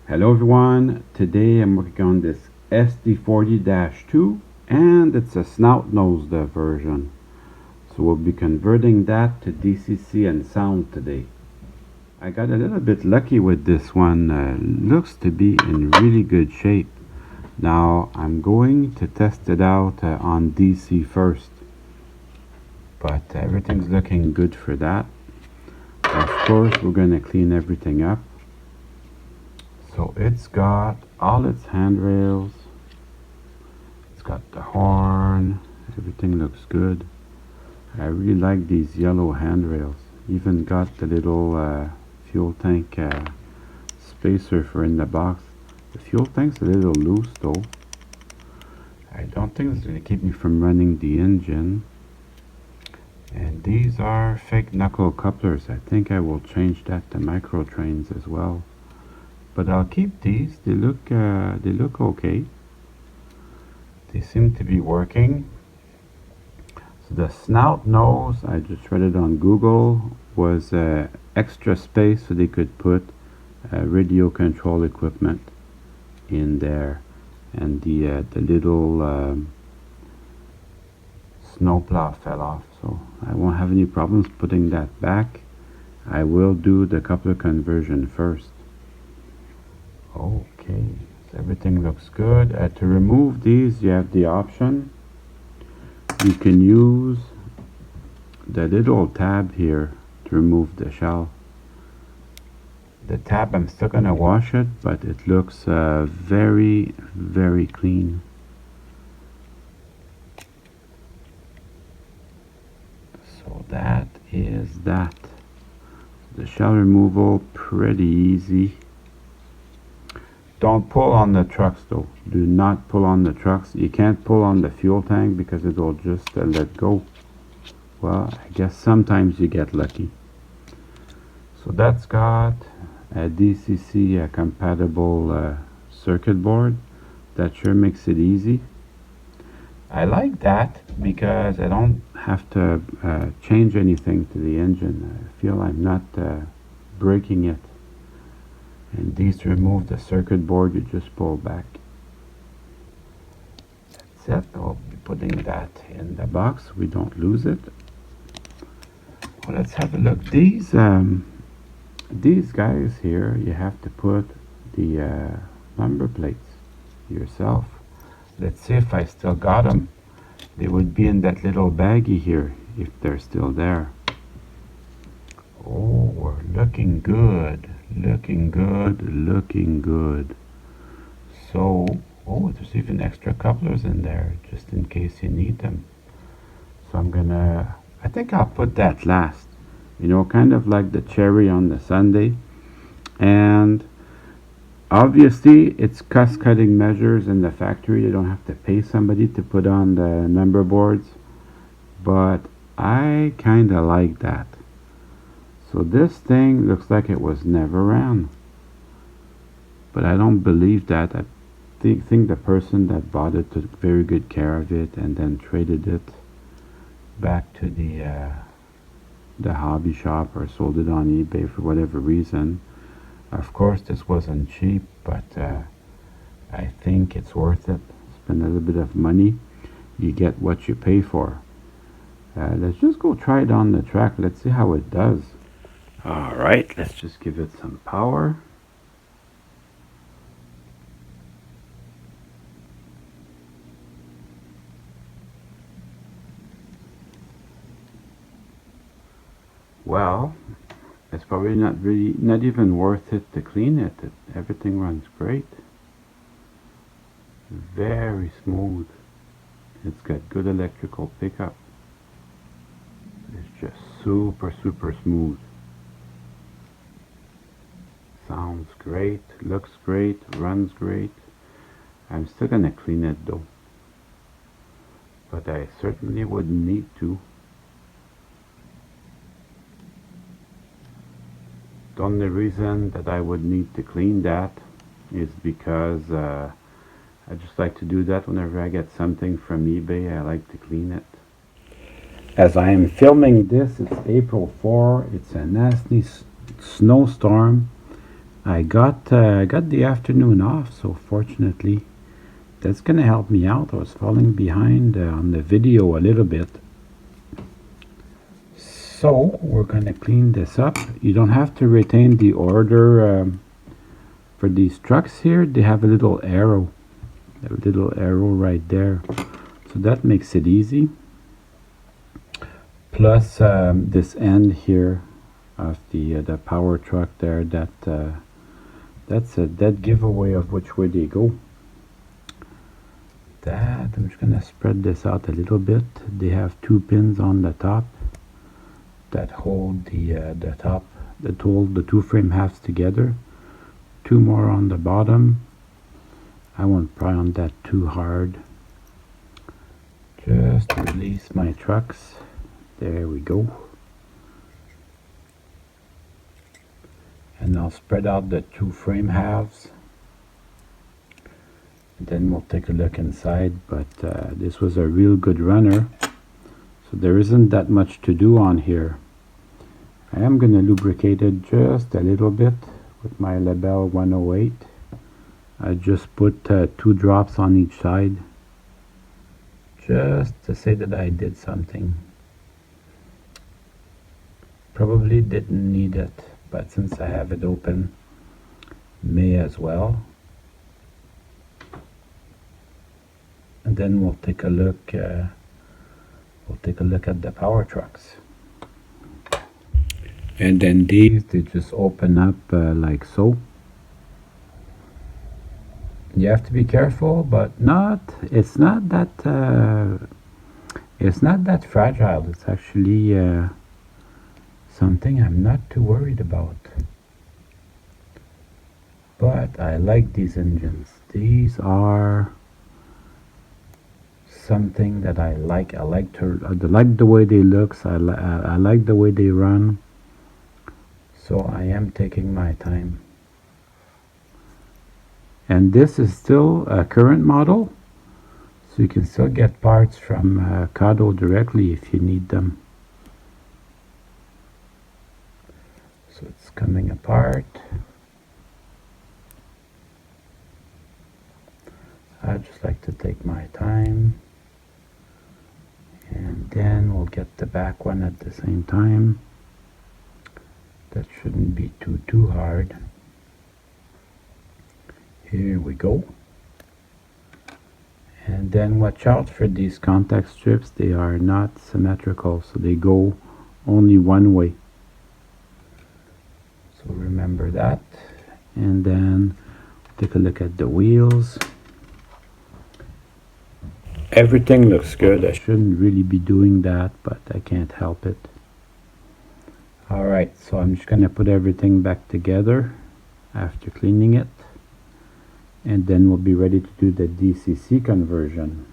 Hello everyone, today I'm working on this SD40-2 and it's a snout nosed version. So we'll be converting that to DCC and sound today. I got a little bit lucky with this one, looks to be in really good shape. Now I'm going to test it out on DC first, but everything's looking good for that. Of course we're going to clean everything up. So it's got all its handrails, it's got the horn, everything looks good. I really like these yellow handrails. Even got the little fuel tank spacer for in the box. The fuel tank's a little loose though. I don't think it's going to keep me from running the engine. And these are fake knuckle couplers. I think I will change that to micro trains as well. But I'll keep these. They look okay. They seem to be working. So the snout nose, I just read it on Google, was extra space so they could put radio control equipment in there, and the little snowplow fell off, so I won't have any problems putting that back. I will do the coupler conversion first. Okay, so everything looks good. To remove these, you have the option. You can use the little tab here to remove the shell. The tab, I'm still gonna wash it, but it looks very, very clean. So that is that. The shell removal, pretty easy. Don't pull on the trucks though. Do not pull on the trucks. You can't pull on the fuel tank because it will just let go. Well, I guess sometimes you get lucky. So that's got a DCC compatible circuit board. That sure makes it easy. I like that because I don't have to change anything to the engine. I feel I'm not breaking it. And these to remove the circuit board, you just pull back. That's it. I'll be putting that in the box. We don't lose it. Well, let's have a look. These guys here, you have to put the number plates yourself. Let's see if I still got them. They would be in that little baggie here if they're still there. Oh, we're looking good. Looking good. So, oh, there's even extra couplers in there just in case you need them. So I think I'll put that last. You know, kind of like the cherry on the sundae. And obviously, it's cost-cutting measures in the factory. You don't have to pay somebody to put on the number boards. But I kind of like that. So this thing looks like it was never ran. But I don't believe that. I think the person that bought it took very good care of it and then traded it back to the hobby shop or sold it on eBay for whatever reason. Of course, this wasn't cheap, but I think it's worth it. Spend a little bit of money. You get what you pay for. Let's just go try it on the track. Let's see how it does. Alright, let's just give it some power. Well, it's probably not even worth it to clean it. Everything runs great. Very smooth. It's got good electrical pickup. It's just super smooth. Sounds great, looks great, runs great. I'm still gonna clean it though, but I certainly wouldn't need to. The only reason that I would need to clean that is because I just like to do that whenever I get something from eBay. I like to clean it. As I am filming this, it's April 4. It's a nasty snowstorm. I got the afternoon off, so fortunately that's gonna help me out. I was falling behind on the video a little bit. So we're gonna clean this up. You don't have to retain the order for these trucks here. They have a little arrow right there, so that makes it easy. Plus this end here of the power truck there, that's a dead giveaway of which way they go. I'm just gonna spread this out a little bit. They have 2 pins on the top that hold the 2 frame halves together. 2 more on the bottom. I won't pry on that too hard. Just release my trucks. There we go. And I'll spread out the 2 frame halves. And then we'll take a look inside, but this was a real good runner. So there isn't that much to do on here. I am going to lubricate it just a little bit with my Label 108. I just put 2 drops on each side, just to say that I did something. Probably didn't need it, but since I have it open, may as well. And then we'll take a look. At the power trucks. And then these, they just open up like so. You have to be careful, but it's not that fragile. It's actually something I'm not too worried about. But I like these engines. These are something that I like. I like the way they look. I like the way they run. So I am taking my time. And this is still a current model, so you can still get parts from Kato directly if you need them. So it's coming apart. I just like to take my time. And then we'll get the back one at the same time. That shouldn't be too hard. Here we go. And then watch out for these contact strips. They are not symmetrical, so they go only one way. So remember that. And then take a look at the wheels. Everything looks good. I shouldn't really be doing that, but I can't help it. Alright, so I'm just going to put everything back together after cleaning it. And then we'll be ready to do the DCC conversion.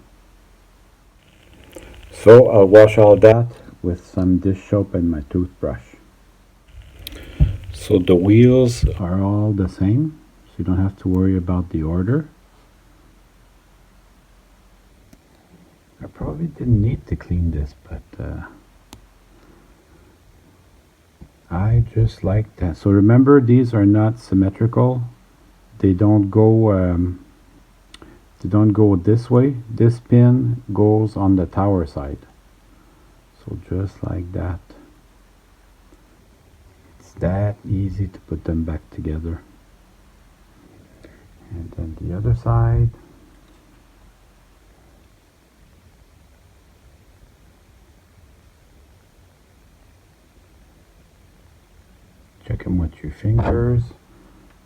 So I'll wash all that with some dish soap and my toothbrush. So the wheels are all the same, so you don't have to worry about the order. I probably didn't need to clean this, but I just like that. So remember, these are not symmetrical. They don't go this way. This pin goes on the tower side. So just like that. It's that easy to put them back together. And then the other side. Check them with your fingers.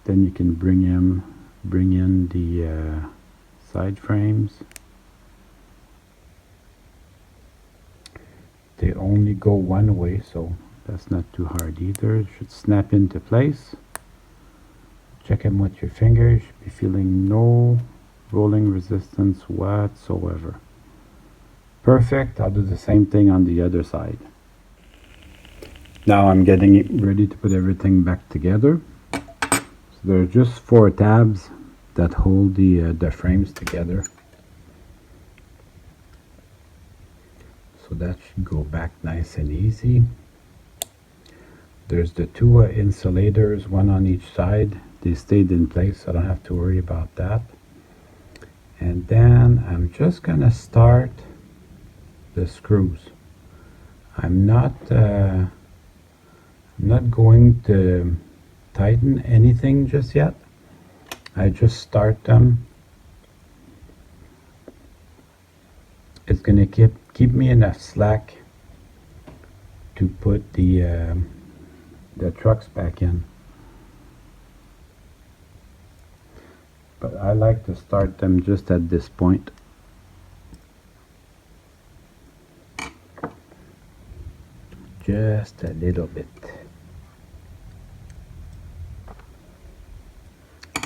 Then you can bring in the side frames. They only go one way, so that's not too hard either. It should snap into place. Check them with your fingers. You should be feeling no rolling resistance whatsoever. Perfect. I'll do the same thing on the other side. Now I'm getting it ready to put everything back together. So there are just 4 tabs that hold the frames together. So that should go back nice and easy. There's the 2 insulators, one on each side. They stayed in place, so I don't have to worry about that. And then I'm just gonna start the screws. I'm not going to tighten anything just yet. I just start them. It's gonna keep me enough slack to put the trucks back in. But I like to start them just at this point. Just a little bit.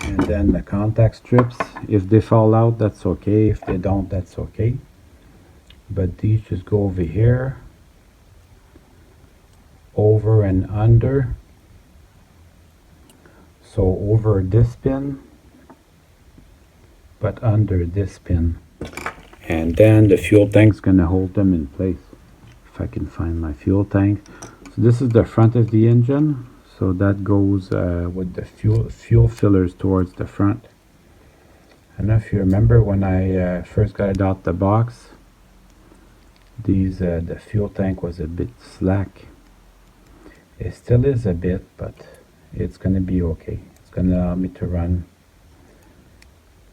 And then the contact strips, if they fall out, that's okay. If they don't, that's okay. But these just go over here, over and under. So over this pin, but under this pin. And then the fuel tank's gonna hold them in place. If I can find my fuel tank. So this is the front of the engine. So that goes with the fuel fillers towards the front. I don't know if you remember when I first got it out the box. The fuel tank was a bit slack. It still is a bit, but it's gonna be okay. It's gonna allow me to run.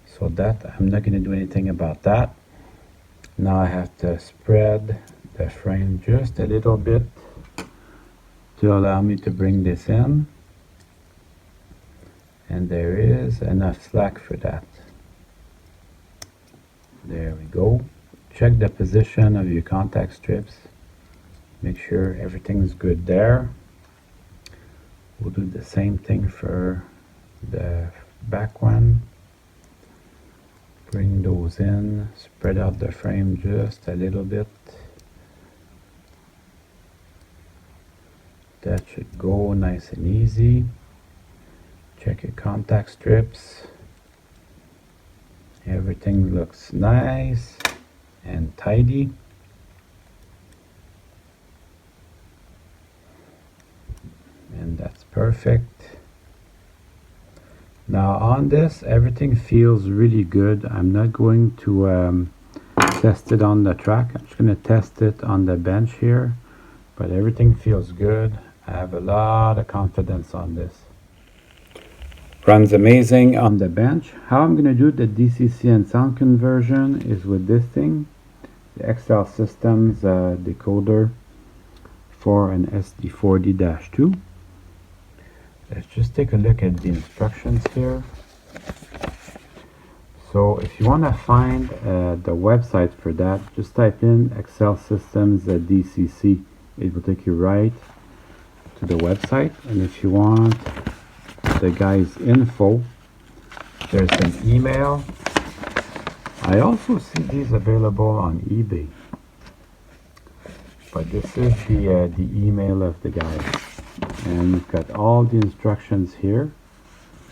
So that I'm not gonna do anything about that. Now I have to spread the frame just a little bit to allow me to bring this in. And there is enough slack for that. There we go. Check the position of your contact strips. Make sure everything's good there. We'll do the same thing for the back one. Bring those in, spread out the frame just a little bit. That should go nice and easy. Check your contact strips. Everything looks nice and tidy. And that's perfect. Now on this, everything feels really good. I'm not going to test it on the track. I'm just going to test it on the bench here. But everything feels good. I have a lot of confidence on this. Runs amazing on the bench. How I'm going to do the DCC and sound conversion is with this thing. The XL Systems decoder for an SD40-2. Let's just take a look at the instructions here. So if you want to find the website for that, just type in XL Systems DCC. It will take you right to the website. And if you want the guy's info, there's an email. I also see these available on eBay. But this is the email of the guy. And you've got all the instructions here.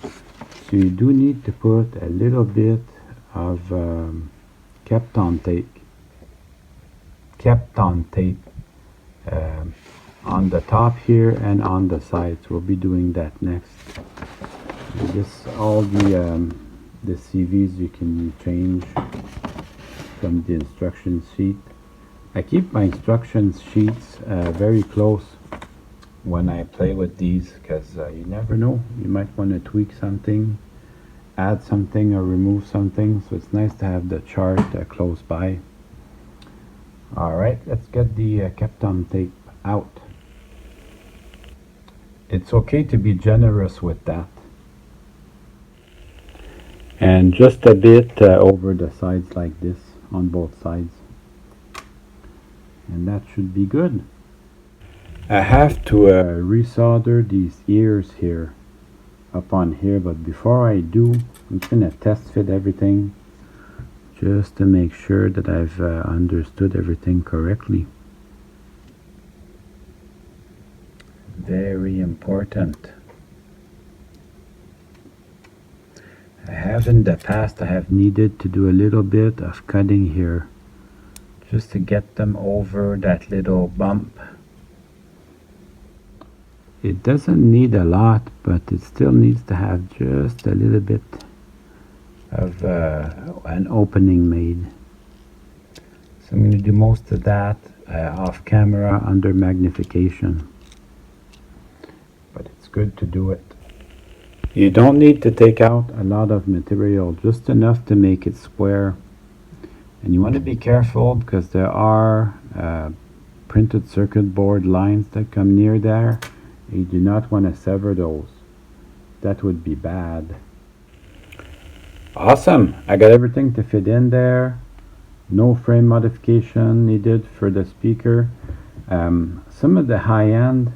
So you do need to put a little bit of Kapton tape on the top here and on the sides. We'll be doing that next. This all the CVs you can change from the instruction sheet. I keep my instruction sheets very close when I play with these, because you never know, you might want to tweak something, add something or remove something, so it's nice to have the chart close by. Alright, let's get the Kapton tape out. It's okay to be generous with that. And just a bit over the sides like this, on both sides. And that should be good. I have to resolder these ears here up on here, but before I do, I'm just gonna test fit everything just to make sure that I've understood everything correctly. Very important. I have in the past, I have needed to do a little bit of cutting here just to get them over that little bump. It doesn't need a lot, but it still needs to have just a little bit of an opening made. So I'm going to do most of that off camera under magnification. But it's good to do it. You don't need to take out a lot of material, just enough to make it square. And you want to be careful because there are printed circuit board lines that come near there. You do not want to sever those. That would be bad. Awesome! I got everything to fit in there. No frame modification needed for the speaker. Some of the high-end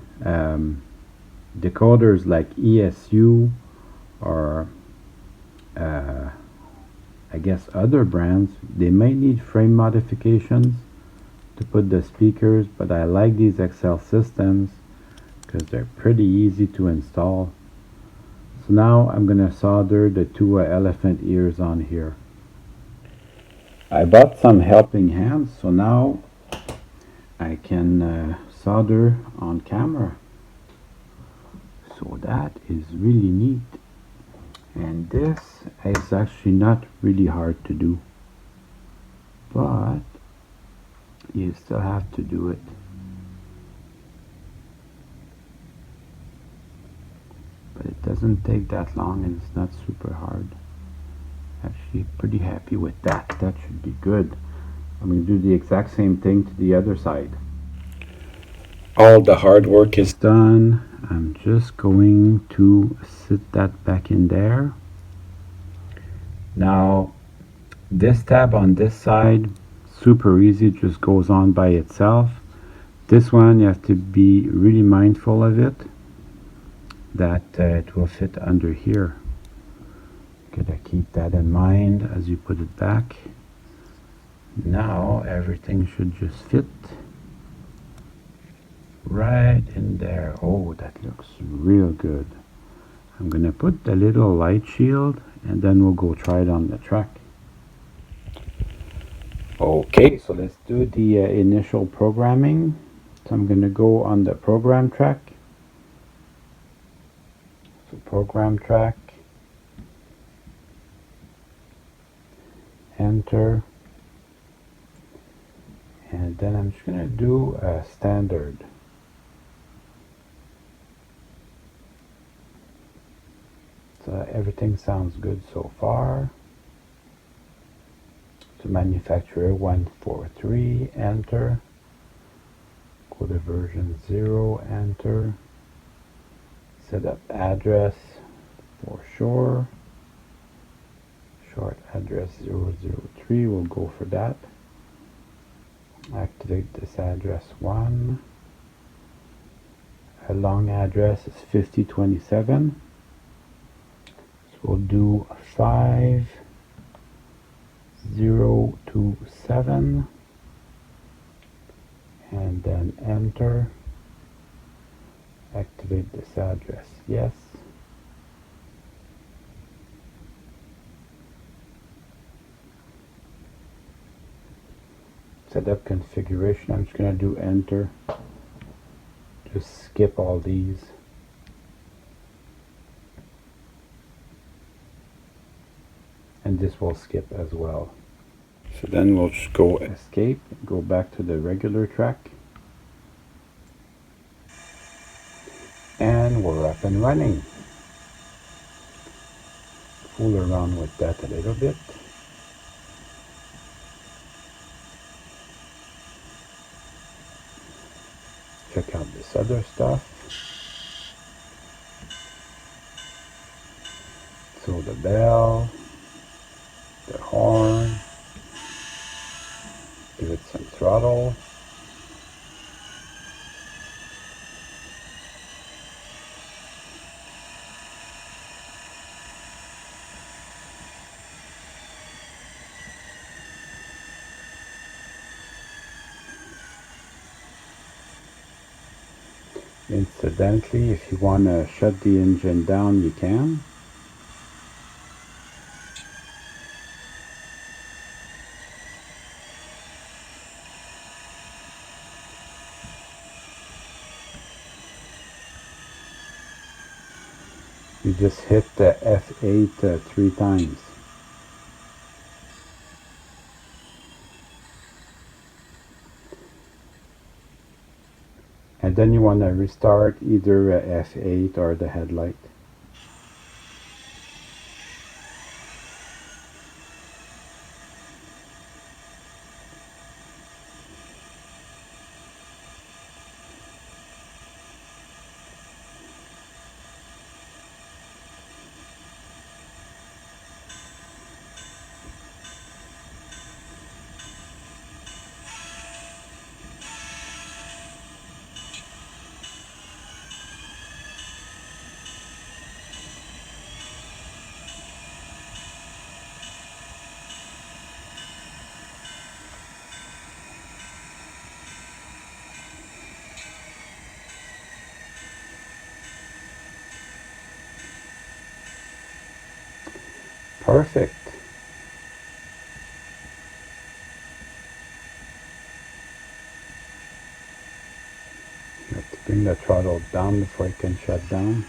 decoders like ESU or I guess other brands, they might need frame modifications to put the speakers, but I like these XL systems because they're pretty easy to install. So now I'm gonna solder the two elephant ears on here. I bought some helping hands, so now I can solder on camera. So that is really neat. And this is actually not really hard to do, but you still have to do it. But it doesn't take that long and it's not super hard. Actually pretty happy with that. That should be good. I'm going to do the exact same thing to the other side. All the hard work is done. I'm just going to sit that back in there. Now this tab on this side, super easy, just goes on by itself. This one you have to be really mindful of it, that it will fit under here. Gotta keep that in mind as you put it back. Now everything should just fit right in there. Oh, that looks real good. I'm gonna put the little light shield and then we'll go try it on the track. Okay, so let's do the initial programming. So I'm gonna go on the program track. So program track, enter, and then I'm just gonna do a standard. So everything sounds good so far. So manufacturer 143, enter. Go to version 0, enter. Set up address for sure. Short address 003, we'll go for that. Activate this address 1. A long address is 5027. So we'll do 5027 and then enter. Activate this address, yes. Set up configuration, I'm just going to do enter. Just skip all these. And this will skip as well. So then we'll just go escape, go back to the regular track. And we're up and running. Fool around with that a little bit. Check out this other stuff. So the bell, the horn, give it some throttle. Incidentally, if you want to shut the engine down, you can. You just hit the F8 3 times. And then you want to restart either F8 or the headlight. Perfect. You have to bring the throttle down before it can shut down.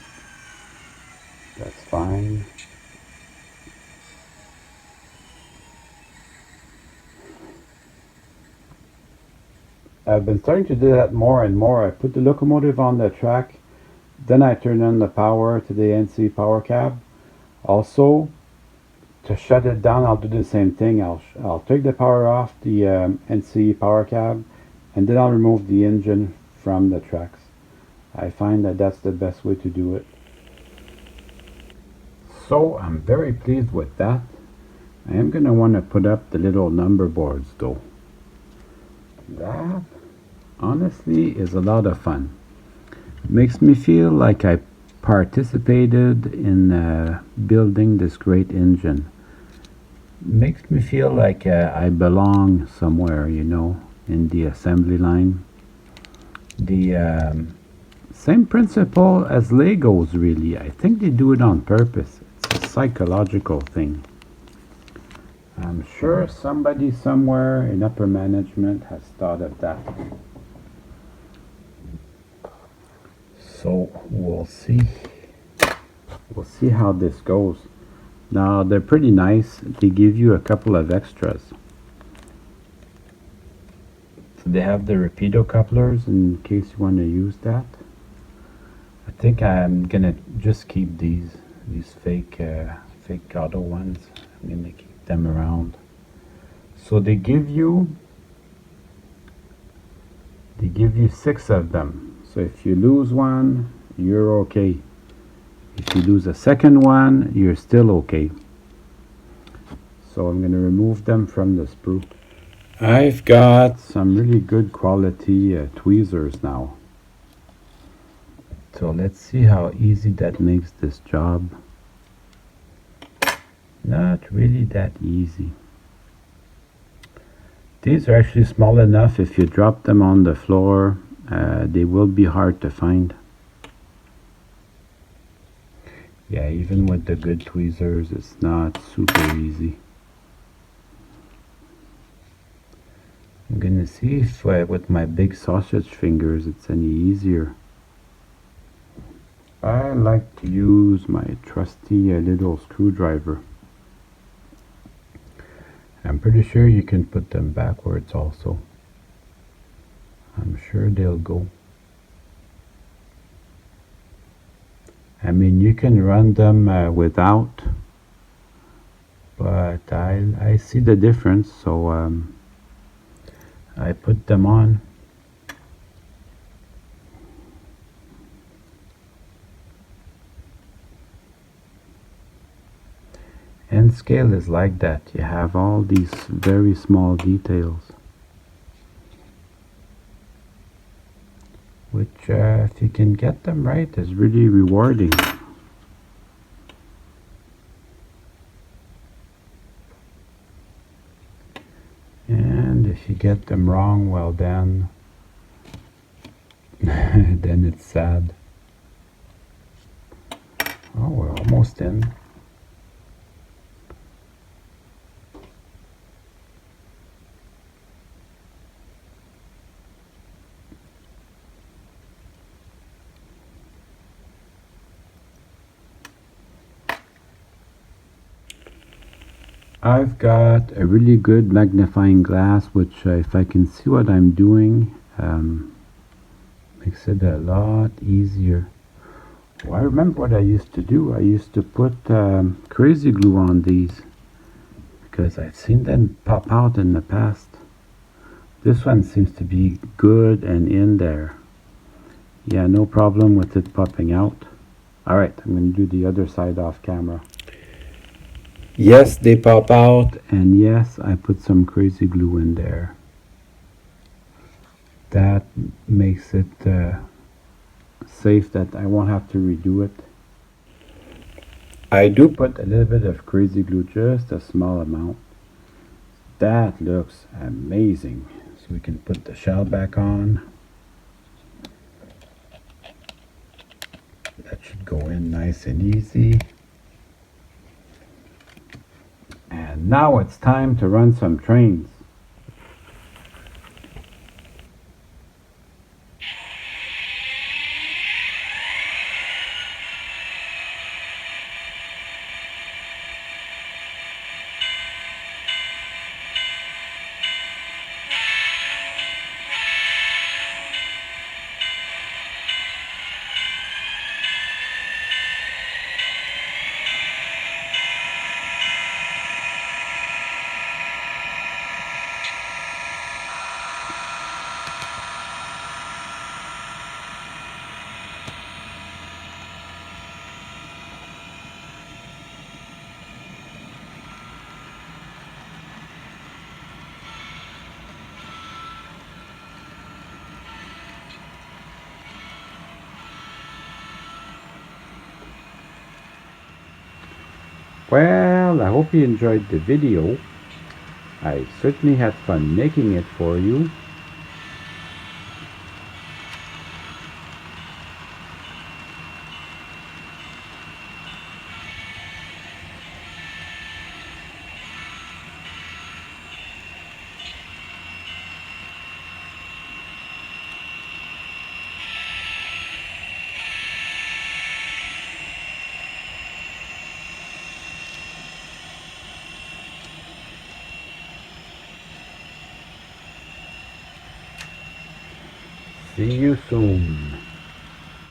That's fine. I've been starting to do that more and more. I put the locomotive on the track, then I turn on the power to the NC power cab. Also, to shut it down, I'll do the same thing. I'll take the power off the NC power cab, and then I'll remove the engine from the tracks. I find that that's the best way to do it. So I'm very pleased with that. I am going to want to put up the little number boards though. That honestly is a lot of fun. Makes me feel like I participated in building this great engine. Makes me feel like I belong somewhere, you know, in the assembly line. The same principle as Legos, really. I think they do it on purpose. It's a psychological thing. I'm sure somebody somewhere in upper management has thought of that. So we'll see. We'll see how this goes. Now they're pretty nice. They give you a couple of extras. So they have the rapido couplers in case you want to use that. I think I'm gonna just keep these fake Kato ones. I'm gonna keep them around. So they give you 6 of them. So if you lose one, you're okay. If you lose a second one, you're still okay. So I'm going to remove them from the sprue. I've got some really good quality tweezers now. So let's see how easy that makes this job. Not really that easy. These are actually small enough. If you drop them on the floor, they will be hard to find. Yeah, even with the good tweezers, it's not super easy. I'm gonna see if with my big sausage fingers it's any easier. I like to use my trusty little screwdriver. I'm pretty sure you can put them backwards also. I'm sure they'll go. I mean, you can run them without, but I see the difference, so I put them on. N scale is like that. You have all these very small details, which if you can get them right is really rewarding. And if you get them wrong, well then then it's sad. Oh, we're almost in. I've got a really good magnifying glass, which if I can see what I'm doing, makes it a lot easier. Well, I remember what I used to do. I used to put crazy glue on these because I've seen them pop out in the past. This one seems to be good and in there. Yeah, no problem with it popping out. Alright, I'm going to do the other side off camera. Yes, they pop out, and yes, I put some crazy glue in there. That makes it safe that I won't have to redo it. I do put a little bit of crazy glue, just a small amount. That looks amazing. So we can put the shell back on. That should go in nice and easy. And now it's time to run some trains. Well, I hope you enjoyed the video. I certainly had fun making it for you. See you soon.